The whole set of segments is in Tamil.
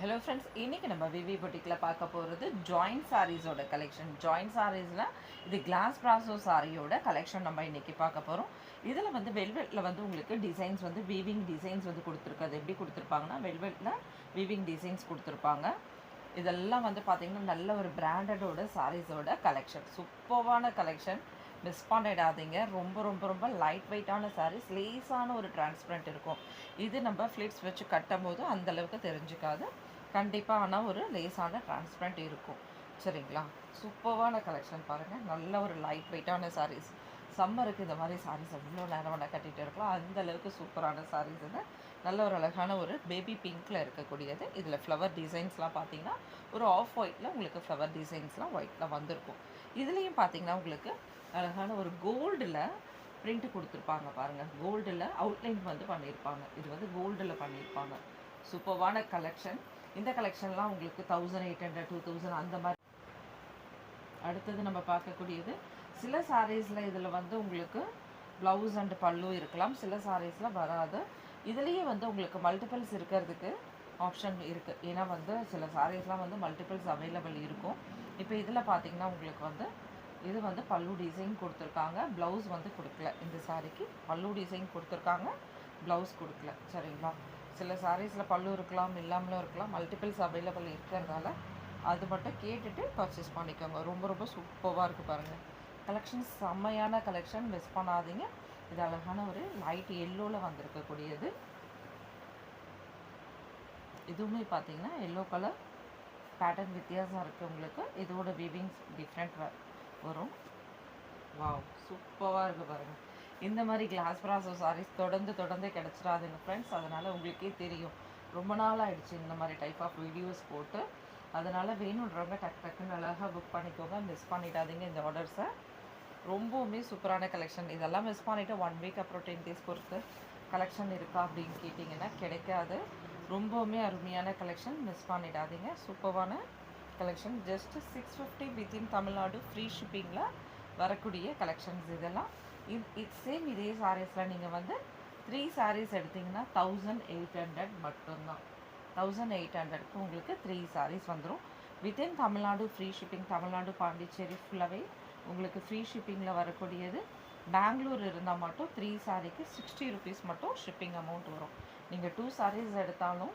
ஹலோ ஃப்ரெண்ட்ஸ், இன்றைக்கி நம்ம விவி பொட்டிக்கில் பார்க்க போகிறது ஜாயின்ட் சாரீஸோட கலெக்ஷன். ஜாயின்ட் சாரீஸில் இது கிளாஸ் ப்ராசோ சாரியோட கலெக்ஷன் நம்ம இன்றைக்கி பார்க்க போகிறோம். இதில் வந்து வெல்வெட்டில் வந்து உங்களுக்கு டிசைன்ஸ் வந்து வீவிங் டிசைன்ஸ் வந்து கொடுத்துருக்காது. எப்படி கொடுத்துருப்பாங்கன்னா வெல்வெட்டில் வீவிங் டிசைன்ஸ் கொடுத்துருப்பாங்க. இதெல்லாம் வந்து பார்த்திங்கன்னா நல்ல ஒரு பிராண்டடோட சாரீஸோட கலெக்ஷன். சூப்பர்வான கலெக்ஷன், மிஸ் பண்ணிடாதீங்க. ரொம்ப ரொம்ப ரொம்ப லைட் வெயிட்டான சாரீஸ், லேஸான ஒரு டிரான்ஸ்பரண்ட் இருக்கும். இது நம்ம ஃப்ளிட்ஸ் வச்சு கட்டும் போது அந்தளவுக்கு தெரிஞ்சுக்காது. கண்டிப்பாக ஆனால் ஒரு லேஸான டிரான்ஸ்பரண்ட் இருக்கும். சரிங்களா? சூப்பர்வான கலெக்ஷன் பாருங்கள். நல்ல ஒரு லைட் வெயிட்டான சாரீஸ். சம்மருக்கு இந்த மாதிரி சாரீஸ் எவ்வளோ நேரம் வேணால் கட்டிகிட்டு இருக்கலாம். அந்தளவுக்கு சூப்பரான சாரீஸ் இது. நல்ல ஒரு அழகான ஒரு பேபி பிங்க்கில் இருக்கக்கூடியது. இதில் ஃப்ளவர் டிசைன்ஸ்லாம் பார்த்தீங்கன்னா ஒரு ஆஃப் ஒயிட்டில் உங்களுக்கு ஃப்ளவர் டிசைன்ஸ்லாம் ஒயிட்டில் வந்திருக்கும். இதுலேயும் பார்த்தீங்கன்னா உங்களுக்கு அழகான ஒரு கோல்டில் பிரிண்ட் கொடுத்துருப்பாங்க பாருங்கள். கோல்டில் அவுட்லைன் வந்து பண்ணியிருப்பாங்க. இது வந்து கோல்டில் பண்ணியிருப்பாங்க. சூப்பர்வான கலெக்ஷன். இந்த கலெக்ஷன்லாம் உங்களுக்கு 1800 2000 அந்த மாதிரி. அடுத்தது நம்ம பார்க்கக்கூடியது சில சாரீஸில் இதில் வந்து உங்களுக்கு ப்ளவுஸ் அண்ட் பல்லு இருக்கலாம், சில சாரீஸில் வராது. இதுலேயே வந்து உங்களுக்கு மல்டிபிள்ஸ் இருக்கிறதுக்கு ஆப்ஷன் இருக்குது. ஏன்னா வந்து சில சாரீஸ்லாம் வந்து மல்டிபிள்ஸ் அவைலபிள் இருக்கும். இப்போ இதில் பார்த்தீங்கன்னா உங்களுக்கு வந்து இது வந்து பல்லு டிசைன் கொடுத்துருக்காங்க, ப்ளவுஸ் வந்து கொடுக்கல. இந்த சாரீக்கு பல்லு டிசைன் கொடுத்துருக்காங்க, ப்ளவுஸ் கொடுக்கல. சரிங்களா? சில சாரீஸில் பல்லு இருக்கலாம், இல்லாமலும் இருக்கலாம். மல்டிபிள்ஸ் அவைலபிள் இருக்கிறதால அது மட்டும் கேட்டுட்டு பர்ச்சேஸ் பண்ணிக்கோங்க. ரொம்ப ரொம்ப சூப்பராக இருக்குது பாருங்கள். கலெக்ஷன் செம்மையான கலெக்ஷன், மிஸ் பண்ணாதீங்க. இது அழகான ஒரு லைட் எல்லோவில் வந்திருக்கக்கூடியது. இதுவுமே பார்த்தீங்கன்னா எல்லோ கலர் பேட்டர்ன் வித்தியாசம் இருக்குது உங்களுக்கு. இதோட வீவிங்ஸ் டிஃப்ரெண்ட் வரும். வாவ், சூப்பராக இருக்குது பாருங்கள். இந்த மாதிரி கிளாஸ் ப்ராசோ சாரீஸ் தொடர்ந்து கிடச்சிடாதுங்க ஃப்ரெண்ட்ஸ். அதனால் உங்களுக்கே தெரியும், ரொம்ப நாள் ஆகிடுச்சு இந்த மாதிரி டைப் ஆஃப் வீடியோஸ் போட்டு. அதனால் வேணுன்றவங்க டக்குன்னு அழகாக புக் பண்ணிக்கோங்க. மிஸ் பண்ணிடாதீங்க இந்த ஆர்டர்ஸை. ரொம்பவுமே சூப்பரான கலெக்ஷன். இதெல்லாம் மிஸ் பண்ணிவிட்டு 1 வீக் அப்புறம் 10 டேஸ் பொறுத்து கலெக்ஷன் இருக்கா அப்படின்னு கேட்டிங்கன்னா கிடைக்காது. ரொம்பவுமே அருமையான கலெக்ஷன், மிஸ் பண்ணிடாதீங்க. சூப்பரான collection. Just 650 within Tamil Nadu free ஷிப்பிங்கில் வரக்கூடிய கலெக்ஷன்ஸ் இதெல்லாம். சேம் இதே சாரீஸில் நீங்கள் வந்து 3 சாரீஸ் எடுத்திங்கன்னா 1800 மட்டும்தான். 1800க்கு உங்களுக்கு 3 சாரீஸ் வந்துடும். Within Tamil Nadu free shipping. Tamil Nadu Pondicherry ஃபுல்லாகவே உங்களுக்கு ஃப்ரீ ஷிப்பிங்கில் வரக்கூடியது. பெங்களூர் இருந்தால் மட்டும் 3 சாரீக்கு 60 ருபீஸ் மட்டும் ஷிப்பிங் அமௌண்ட் வரும். நீங்கள் 2 சாரீஸ் எடுத்தாலும்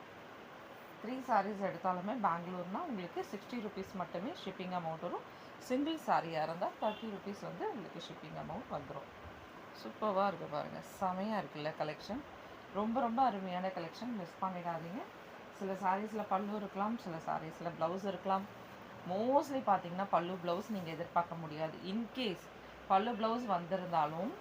3 சாரீஸ் எடுத்தாலுமே பெங்களூர்னால் உங்களுக்கு 60 ருபீஸ் மட்டுமே ஷிப்பிங் அமௌண்ட் வரும். சிங்கிள் சாரியாக இருந்தால் 30 ருபீஸ் வந்து உங்களுக்கு ஷிப்பிங் அமௌண்ட் வந்துடும். சூப்பராக இருக்குது பாருங்கள். செமையாக இருக்குல்ல கலெக்ஷன். ரொம்ப ரொம்ப அருமையான கலெக்ஷன், மிஸ் பண்ணிடாதீங்க. சில சாரீஸில் பல்லு இருக்கலாம், சில சாரீஸில் ப்ளவுஸ் இருக்கலாம். மோஸ்ட்லி பார்த்தீங்கன்னா பல்லு ப்ளவுஸ் நீங்கள் எதிர்பார்க்க முடியாது. இன்கேஸ் பல்லு ப்ளவுஸ் வந்திருந்தாலும்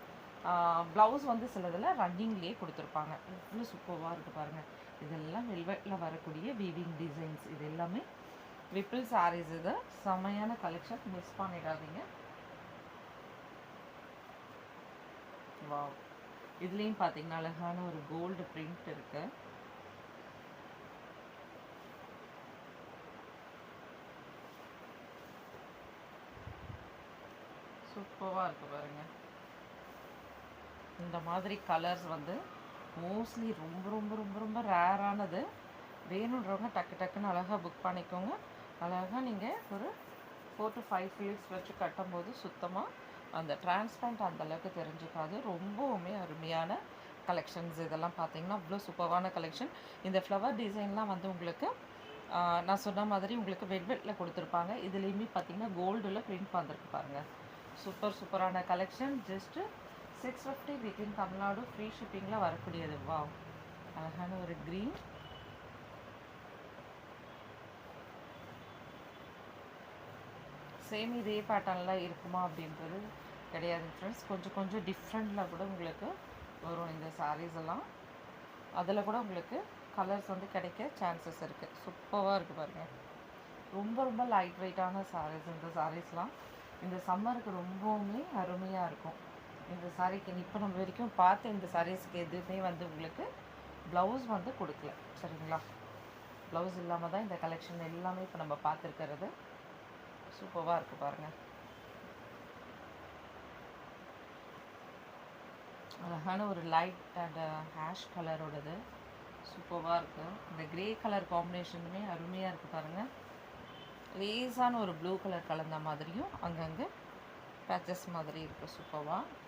ப்ளவுஸ் வந்து சிலதில் ரன்னிங்லேயே கொடுத்துருப்பாங்க. இவ்வளோ சூப்பராக இருக்குது பாருங்கள். இதெல்லாம் வெல்வெட்டில் வரக்கூடிய வீவிங் டிசைன்ஸ். இது எல்லாமே விப்பிள் சாரீஸ். இது செமையான கலெக்ஷன், மிஸ் பண்ணிடாதீங்க. வாவ், இதுலேயும் பார்த்தீங்கன்னா அழகான ஒரு கோல்டு பிரிண்ட் இருக்குது. சூப்பராக இருக்குது பாருங்கள். இந்த மாதிரி கலர்ஸ் வந்து மோஸ்ட்லி ரொம்ப ரொம்ப ரொம்ப ரொம்ப ரேரானது. வேணுன்றவங்க டக்குன்னு அழகாக புக் பண்ணிக்கோங்க. அழகாக நீங்கள் ஒரு 4 to 5 ஃபிலிட்ஸ் வச்சு கட்டும்போது சுத்தமாக அந்த டிரான்ஸ்பரண்ட் அந்தளவுக்கு தெரிஞ்சுக்காது. ரொம்பவுமே அருமையான கலெக்ஷன்ஸ் இதெல்லாம் பார்த்தீங்கன்னா அவ்வளோ சூப்பரான கலெக்ஷன். இந்த ஃப்ளவர் டிசைன்லாம் வந்து உங்களுக்கு நான் சொன்ன மாதிரி உங்களுக்கு வெல்வெட்டில் கொடுத்துருப்பாங்க. இதுலேயுமே பார்த்தீங்கன்னா கோல்டில் பிரிண்ட் வந்திருக்கு பாருங்கள். சூப்பரான collection. Just 650 within Tamil Nadu free ஷிப்பிங்கில் வரக்கூடியது. வாவ், அழகான ஒரு க்ரீன். சேம் இதே பேட்டர்னில் இருக்குமா அப்படின்றது கிடையாது ஃப்ரெண்ட்ஸ். கொஞ்சம் டிஃப்ரெண்டில் கூட உங்களுக்கு வரும் இந்த சாரீஸ் எல்லாம். அதில் கூட உங்களுக்கு கலர்ஸ் வந்து கிடைக்க சான்சஸ் இருக்குது. சூப்பராக இருக்குது பாருங்கள். ரொம்ப ரொம்ப லைட் வெயிட்டான சாரீஸ் இந்த சாரீஸ்லாம். இந்த சம்மருக்கு ரொம்பவுமே அருமையாக இருக்கும். இந்த சாரீக்கு இப்போ நம்ம வரைக்கும் பார்த்து இந்த சாரீஸ்க்கு எதுவுமே வந்து உங்களுக்கு ப்ளவுஸ் வந்து கொடுக்கல. சரிங்களா? ப்ளவுஸ் இல்லாமல் தான் இந்த கலெக்ஷன் எல்லாமே இப்போ நம்ம பார்த்துருக்கிறது. சூப்பராக இருக்குது பாருங்கள். அழகான ஒரு லைட் அண்ட் ஹேஷ் கலரோடது. சூப்பராக இருக்குது. இந்த கிரே கலர் காம்பினேஷனுமே அருமையாக இருக்குது பாருங்கள். லேசான ஒரு ப்ளூ கலர் கலந்த மாதிரியும் அங்கங்கே பேச்சஸ் மாதிரி இருக்குது. சூப்பராக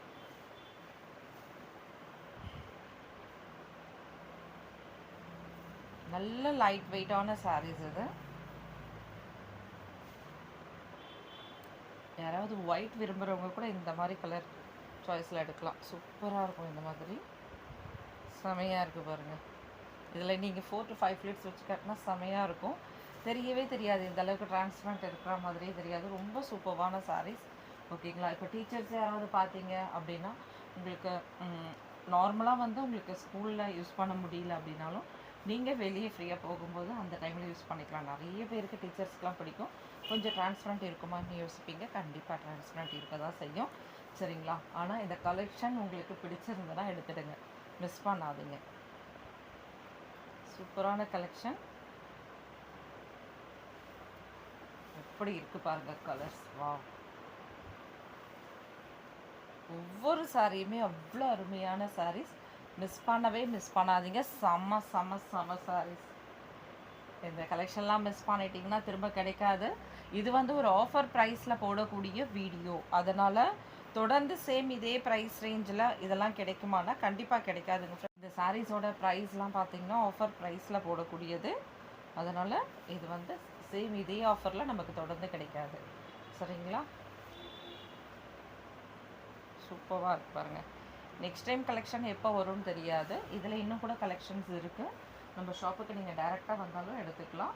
நல்ல லைட் வெயிட்டான சாரீஸ் இது. யாராவது ஒயிட் விரும்புகிறவங்க கூட இந்த மாதிரி கலர் சாய்ஸில் எடுக்கலாம். சூப்பராக இருக்கும். இந்த மாதிரி செமையாக இருக்குது பாருங்கள். இதில் நீங்கள் 4 to 5 ஃப்ளிட்ஸ் வச்சு கட்டினா செமையாக இருக்கும். தெரியவே தெரியாது, இந்த அளவுக்கு டிரான்ஸ்பரண்ட் இருக்கிற மாதிரியே தெரியாது. ரொம்ப சூப்பரான சாரீஸ். ஓகேங்களா. இப்போ டீச்சர்ஸ் யாராவது பார்த்தீங்க அப்படின்னா உங்களுக்கு நார்மலாக வந்து உங்களுக்கு ஸ்கூலில் யூஸ் பண்ண முடியல அப்படின்னாலும் நீங்கள் வெளியே ஃப்ரீயாக போகும்போது அந்த டைமில் யூஸ் பண்ணிக்கலாம். நிறைய பேருக்கு டீச்சர்ஸ்க்கெலாம் பிடிக்கும். கொஞ்சம் டிரான்ஸ்பரண்ட் இருக்குமான்னு யோசிப்பீங்க. கண்டிப்பாக டிரான்ஸ்பரண்ட் இருக்க தான் செய்யும். சரிங்களா. ஆனால் இந்த கலெக்ஷன் உங்களுக்கு பிடிச்சிருந்ததுன்னா எடுத்துடுங்க, மிஸ் பண்ணாதீங்க. சூப்பரான கலெக்ஷன். எப்படி இருக்குது பாருங்கள் கலர்ஸ். வா, ஒவ்வொரு சாரியுமே அவ்வளோ அருமையான சாரீஸ். மிஸ் பண்ணாதீங்க. செம்ம சாரீஸ். இந்த கலெக்ஷன்லாம் மிஸ் பண்ணிட்டீங்கன்னா திரும்ப கிடைக்காது. இது வந்து ஒரு ஆஃபர் ப்ரைஸில் போடக்கூடிய வீடியோ, அதனால் தொடர்ந்து சேம் இதே ப்ரைஸ் ரேஞ்சில் இதெல்லாம் கிடைக்குமானா கண்டிப்பாக கிடைக்காதுங்க. இந்த சாரீஸோட ப்ரைஸ்லாம் பார்த்தீங்கன்னா ஆஃபர் ப்ரைஸில் போடக்கூடியது, அதனால் இது வந்து சேம் இதே ஆஃபரில் நமக்கு தொடர்ந்து கிடைக்காது. சரிங்களா. சூப்பராக இருக்கு பாருங்கள். நெக்ஸ்ட் டைம் கலெக்ஷன் எப்போ வரும்னு தெரியாது. இதில் இன்னும் கூட கலெக்ஷன்ஸ் இருக்குது. நம்ம ஷாப்புக்கு நீங்கள் டைரெக்டாக வந்தாலும் எடுத்துக்கலாம்.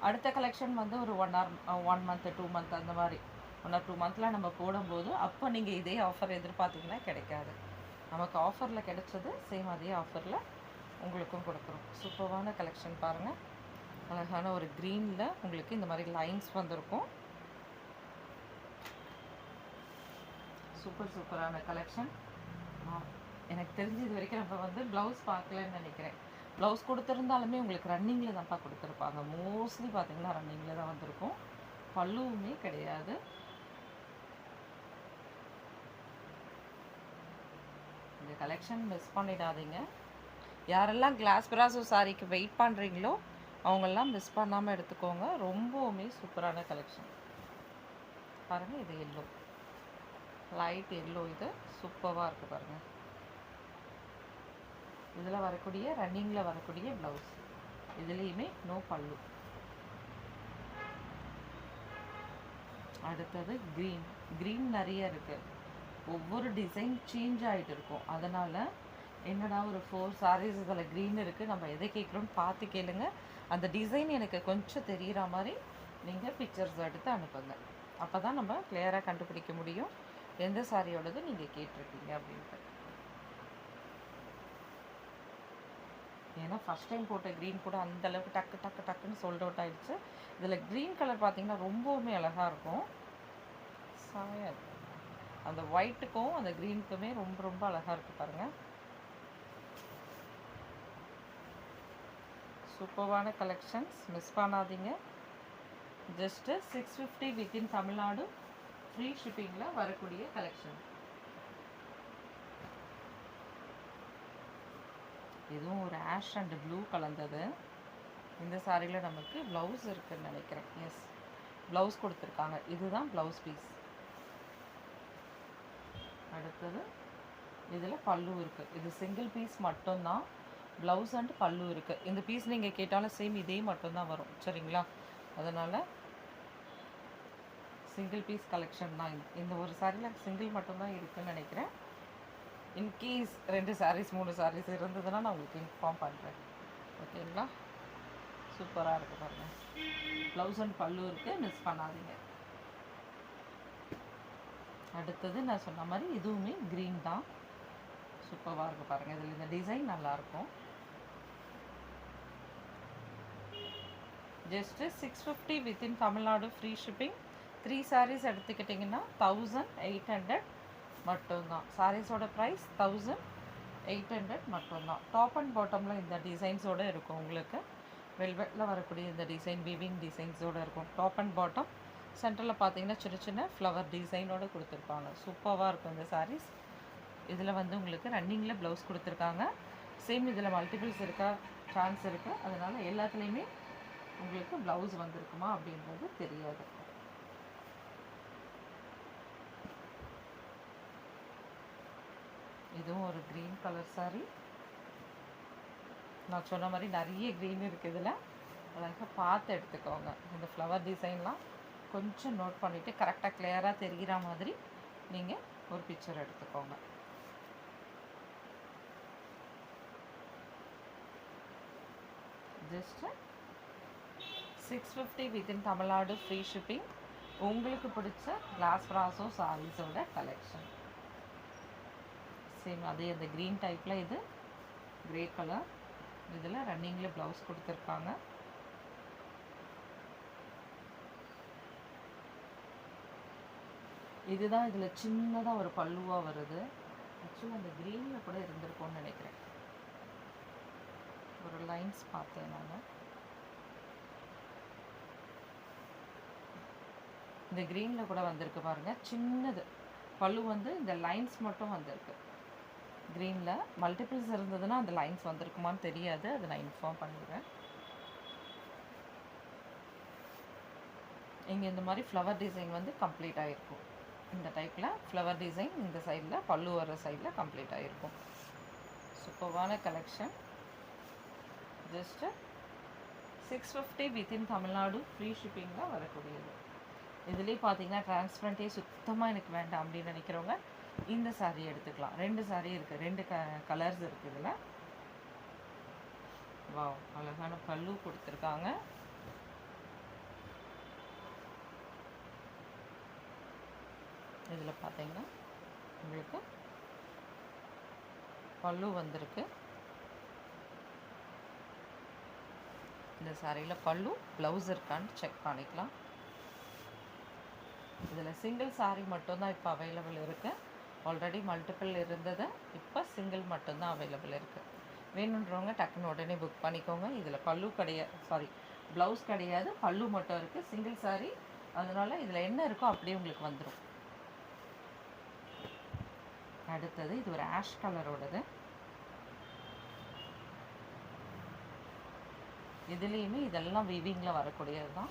அடுத்த கலெக்ஷன் வந்து ஒரு 1 month 2 month அந்த மாதிரி 1 or 2 monthத்தில் நம்ம போடும்போது அப்போ நீங்கள் இதே ஆஃபர் எதிர்பார்த்தீங்கன்னா கிடைக்காது. நமக்கு ஆஃபரில் கிடைச்சது சேம் அதே ஆஃபரில் உங்களுக்கும் கொடுக்குறோம். சூப்பரான கலெக்ஷன் பாருங்கள். அழகான ஒரு க்ரீனில் உங்களுக்கு இந்த மாதிரி லைன்ஸ் வந்திருக்கும். சூப்பரான கலெக்ஷன். எனக்கு தெரிஞ்சு இது வரைக்கும் நம்ம வந்து ப்ளவுஸ் பார்க்கலன்னு நினைக்கிறேன். ப்ளவுஸ் கொடுத்துருந்தாலுமே உங்களுக்கு ரன்னிங்கில் தான்ப்பா கொடுத்துருப்பாங்க. மோஸ்ட்லி பார்த்தீங்கன்னா ரன்னிங்கில் தான் வந்திருக்கும். பல்லுவுமே கிடையாது. இந்த கலெக்ஷன் மிஸ் பண்ணிடாதீங்க. யாரெல்லாம் கிளாஸ் பிராசோ சாரிக்கு வெயிட் பண்ணுறீங்களோ அவங்கெல்லாம் மிஸ் பண்ணாமல் எடுத்துக்கோங்க. ரொம்பவுமே சூப்பரான கலெக்ஷன் பாருங்கள். இது எல்லோ, லைட் எல்லோ. இது சூப்பராக இருக்குது பாருங்கள். இதில் வரக்கூடிய ரன்னிங்கில் வரக்கூடிய ப்ளவுஸ், இதுலேயுமே நோ பல்லு. அடுத்தது க்ரீன் நிறைய இருக்குது. ஒவ்வொரு டிசைன் சேஞ்ச் ஆகிட்டு இருக்கும். அதனால் என்னடா ஒரு 4 sarees இதில் க்ரீன் இருக்குது, நம்ம எதை கேட்குறோன்னு பார்த்து கேளுங்க. அந்த டிசைன் எனக்கு கொஞ்சம் தெரிகிற மாதிரி நீங்கள் பிக்சர்ஸ் எடுத்து அனுப்புங்க. அப்போ தான் நம்ம கிளியராக கண்டுபிடிக்க முடியும் எந்த சாரியோடது நீங்கள் கேட்டிருக்கீங்க அப்படின்ட்டு. ஏன்னா ஃபஸ்ட் டைம் போட்ட க்ரீன் கூட அந்தளவுக்கு டக்குன்னு சோல்ட் அவுட் ஆகிடுச்சு. இதில் க்ரீன் கலர் பார்த்திங்கன்னா ரொம்பவுமே அழகாக இருக்கும். செமையாக இருக்கும். அந்த ஒயிட்டுக்கும் அந்த க்ரீனுக்குமே ரொம்ப அழகாக இருக்குது பாருங்கள். சூப்பரான கலெக்ஷன்ஸ், மிஸ் பண்ணாதீங்க. ஜஸ்ட்டு 650 வித்தின் தமிழ்நாடு ஃப்ரீ ஷிப்பிங்கில் வரக்கூடிய கலெக்ஷன். இதுவும் ஒரு ஆஷ் அண்ட் ப்ளூ கலந்தது. இந்த சாரியில் நமக்கு ப்ளவுஸ் இருக்குதுன்னு நினைக்கிறேன். எஸ், ப்ளவுஸ் கொடுத்துருக்காங்க. இதுதான் ப்ளவுஸ் பீஸ். அடுத்தது இதில் பல்லு இருக்குது. இது சிங்கிள் பீஸ் மட்டும்தான். ப்ளவுஸ் அண்ட் பல்லு இருக்குது. இந்த பீஸ் நீங்கள் கேட்டாலும் சேம் இதே மட்டும்தான் வரும். சரிங்களா. அதனால் சிங்கிள் பீஸ் கலெக்ஷன் தான். இந்த ஒரு சாரியில் சிங்கிள் மட்டும்தான் இருக்குதுன்னு நினைக்கிறேன். இன்கேஸ் 2 sarees 3 sarees இருந்ததுன்னா நான் உங்களுக்கு இன்ஃபார்ம் பண்ணுறேன். ஓகேங்களா. சூப்பராக இருக்குது பாருங்கள். ப்ளவுஸ் அண்ட் பல்லு இருக்குது, மிஸ் பண்ணாதீங்க. அடுத்தது நான் சொன்ன மாதிரி இதுவுமே க்ரீன் தான். சூப்பராக இருக்குது பாருங்கள். இதில் இந்த டிசைன் நல்லாயிருக்கும். Just 650 within Tamil Nadu free shipping. 3 sarees எடுத்துக்கிட்டிங்கன்னா 1800 மட்டும்தான். சாரீஸோட ப்ரைஸ் 1800 மட்டும்தான். டாப் அண்ட் பாட்டமில் இந்த டிசைன்ஸோடு இருக்கும். உங்களுக்கு வெல்வெட்டில் வரக்கூடிய இந்த டிசைன் வீவிங் டிசைன்ஸோடு இருக்கும். டாப் அண்ட் பாட்டம் சென்டரில் பார்த்தீங்கன்னா சின்ன ஃப்ளவர் டிசைனோடு கொடுத்துருப்பாங்க. சூப்பராக இருக்கும் இந்த சாரீஸ். இதில் வந்து உங்களுக்கு ரன்னிங்கில் ப்ளவுஸ் கொடுத்துருக்காங்க. சேம் இதில் மல்டிபிள்ஸ் இருக்கா சான்ஸ் இருக்குது. அதனால் எல்லாத்துலேயுமே உங்களுக்கு ப்ளவுஸ் வந்திருக்குமா அப்படின்றது தெரியாது. இதுவும் ஒரு க்ரீன் கலர் saree. நான் சொன்ன மாதிரி நிறைய க்ரீன் இருக்குது இதில். அழகாக பார்த்து எடுத்துக்கோங்க. இந்த ஃப்ளவர் டிசைன்லாம் கொஞ்சம் நோட் பண்ணிவிட்டு கரெக்டாக கிளியராக தெரிகிற மாதிரி நீங்கள் ஒரு பிக்சர் எடுத்துக்கோங்க. Just 650 within Tamil Nadu free shipping. உங்களுக்கு பிடிச்ச கிளாஸ் ப்ராசோ சாரீஸோட கலெக்ஷன். சேம் அதே அந்த க்ரீன் டைப்பில் இது கிரே கலர். இதில் ரன்னிங்கில் ப்ளவுஸ் கொடுத்துருக்காங்க. இதுதான் இதில் சின்னதாக ஒரு பல்லுவாக வருது. ஆக்சுவலாக அந்த க்ரீனில் கூட இருந்திருக்கும்னு நினைக்கிறேன். ஒரு லைன்ஸ் பார்த்தேன் நான். இந்த க்ரீனில் கூட வந்திருக்கு பாருங்கள். சின்னது பல்லு வந்து இந்த லைன்ஸ் மட்டும் வந்திருக்கு. க்ரீனில் மல்டிபிள்ஸ் இருந்ததுன்னா அந்த லைன்ஸ் வந்திருக்குமான்னு தெரியாது. அதை நான் இன்ஃபார்ம் பண்ணிடுறேன். இங்கே இந்த மாதிரி ஃப்ளவர் டிசைன் வந்து கம்ப்ளீட் ஆகிருக்கும். இந்த டைப்பில் ஃப்ளவர் டிசைன் இந்த சைடில் பல்லு வர சைடில் கம்ப்ளீட் ஆகிருக்கும். சூப்பர்வான collection. Just 650 within Tamil Nadu free ஷிப்பிங்கில் வரக்கூடியது. இதுலேயே பார்த்தீங்கன்னா டிரான்ஸ்பரண்ட்டே சுத்தமாக எனக்கு வேண்டாம் அப்படின்னு நினைக்கிறவங்க இந்த சாரீ எடுத்துக்கலாம். 2 சாரீ இருக்குது, 2 கலர்ஸ் இருக்குது இதில். வாவ், அழகான பல்லு கொடுத்துருக்காங்க. இதில் பார்த்தீங்கன்னா உங்களுக்கு பல்லு வந்திருக்கு. இந்த சாரியில் பல்லு ப்ளவுஸ் இருக்கான்னு செக் பண்ணிக்கலாம். இதில் சிங்கிள் சாரீ மட்டும்தான் இப்போ அவைலபிள் இருக்குது. ஆல்ரெடி மல்டிபிள் இருந்ததை இப்போ சிங்கிள் மட்டும்தான் அவைலபிள் இருக்குது. வேணுன்றவங்க டக்குன்னு உடனே புக் பண்ணிக்கோங்க. இதில் பல்லு கிடையாது, ப்ளவுஸ் கிடையாது, பல்லு மட்டும் இருக்குது. சிங்கிள் சாரீ, அதனால் இதில் என்ன இருக்கோ அப்படியே உங்களுக்கு வந்துடும். அடுத்தது இது ஒரு ஆஷ் கலரோடது. இதுலேயுமே இதெல்லாம் வீவிங்கில் வரக்கூடியது தான்.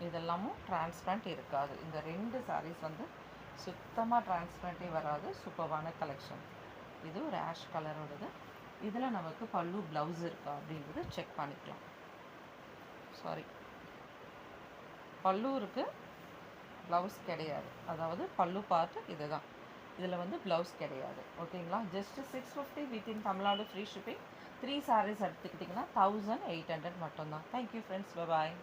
இதெல்லாமும் டிரான்ஸ்பரண்ட் இருக்காது. இந்த 2 சாரீஸ் வந்து சுத்தமாக டிரான்ஸ்பரண்ட்டே வராது. சூப்பர்வான கலெக்ஷன். இது ஒரு ஆஷ் கலரோடது. இதில் நமக்கு பல்லு ப்ளவுஸ் இருக்கா அப்படின்றது செக் பண்ணிக்கலாம். பல்லு இருக்குது, ப்ளவுஸ் கிடையாது. அதாவது பல்லு பார்ட்டு இது தான். இதில் வந்து ப்ளவுஸ் கிடையாது. ஓகேங்களா? Just 650 within Tamil Nadu free shipping. 3 saris எடுத்துக்கிட்டிங்கன்னா 1800 மட்டும்தான். Thank you friends. பாய்.